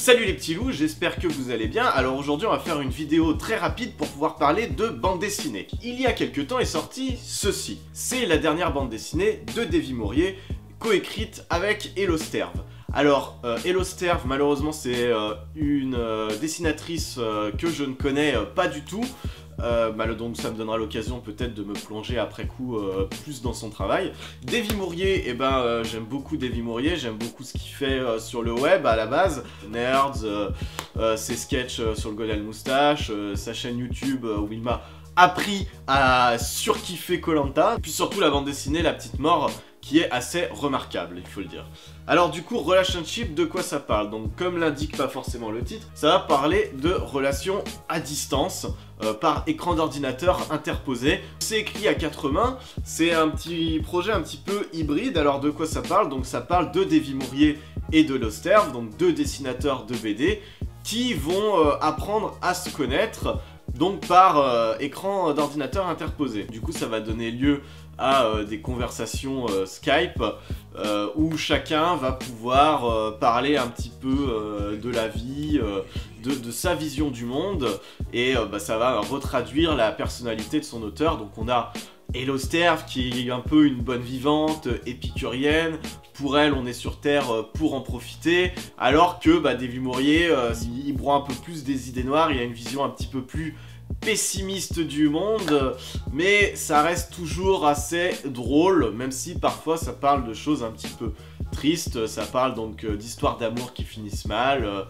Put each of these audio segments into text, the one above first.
Salut les petits loups, j'espère que vous allez bien. Alors aujourd'hui on va faire une vidéo très rapide pour pouvoir parler de bande dessinée. Il y a quelques temps est sorti ceci. C'est la dernière bande dessinée de Davy Mourier, coécrite avec Hello Sterve. Alors, Hello Sterve, malheureusement c'est une dessinatrice que je ne connais pas du tout. Donc ça me donnera l'occasion peut-être de me plonger après coup plus dans son travail. Davy Mourier, j'aime beaucoup Davy Mourier, j'aime beaucoup ce qu'il fait sur le web à la base. Nerds, ses sketchs sur le Golden Moustache, sa chaîne YouTube où il m'a appris à surkiffer Koh-Lanta. Puis surtout la bande dessinée La Petite Mort, qui est assez remarquable, il faut le dire. Alors du coup, relationship, de quoi ça parle? Donc comme l'indique pas forcément le titre, ça va parler de relations à distance, par écran d'ordinateur interposé. C'est écrit à 4 mains, c'est un petit projet un petit peu hybride. Alors de quoi ça parle? Donc ça parle de Davy Mourier et de Hello Sterve, donc deux dessinateurs de BD, qui vont apprendre à se connaître, donc par écran d'ordinateur interposé. Du coup ça va donner lieu à des conversations Skype où chacun va pouvoir parler un petit peu de la vie, de sa vision du monde, et ça va retraduire la personnalité de son auteur. Donc on a Hello Sterve qui est un peu une bonne vivante, épicurienne. Pour elle, on est sur Terre pour en profiter, alors que Davy Mourier, il broie un peu plus des idées noires, il a une vision un petit peu plus pessimiste du monde, mais ça reste toujours assez drôle, même si parfois ça parle de choses un petit peu tristes, ça parle donc d'histoires d'amour qui finissent mal,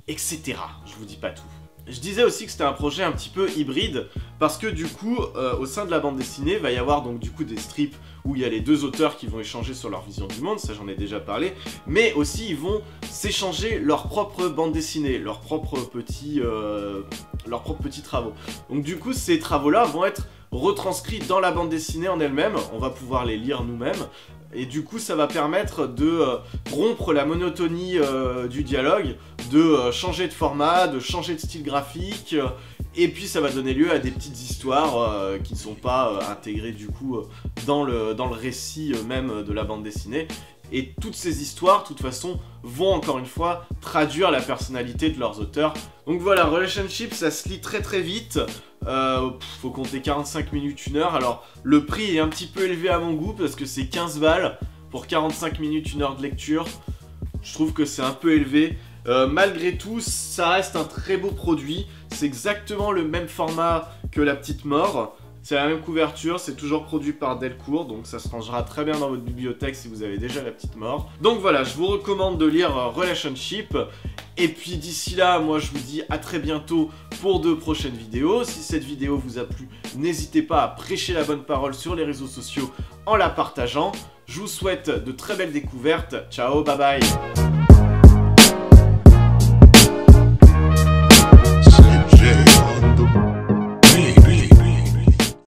etc. Je vous dis pas tout. Je disais aussi que c'était un projet un petit peu hybride, parce que du coup, au sein de la bande dessinée, il va y avoir donc du coup des strips où il y a les deux auteurs qui vont échanger sur leur vision du monde, ça j'en ai déjà parlé, mais aussi ils vont s'échanger leur propre bande dessinée, leurs propres petits travaux. Donc du coup, ces travaux-là vont être retranscrits dans la bande dessinée en elle-même, on va pouvoir les lire nous-mêmes, et du coup ça va permettre de rompre la monotonie du dialogue, de changer de format, de changer de style graphique, et puis ça va donner lieu à des petites histoires qui ne sont pas intégrées du coup dans le récit même de la bande dessinée. Et toutes ces histoires, de toute façon, vont encore une fois traduire la personnalité de leurs auteurs. Donc voilà, Relationship, ça se lit très très vite. Faut compter 45 minutes, 1 heure. Alors, le prix est un petit peu élevé à mon goût parce que c'est 15 balles pour 45 minutes, 1 heure de lecture. Je trouve que c'est un peu élevé. Malgré tout, ça reste un très beau produit. C'est exactement le même format que La Petite Mort. C'est la même couverture, c'est toujours produit par Delcourt, donc ça se rangera très bien dans votre bibliothèque si vous avez déjà La Petite Mort. Donc voilà, je vous recommande de lire Relationship. Et puis d'ici là, moi je vous dis à très bientôt pour de prochaines vidéos. Si cette vidéo vous a plu, n'hésitez pas à prêcher la bonne parole sur les réseaux sociaux en la partageant. Je vous souhaite de très belles découvertes. Ciao, bye bye.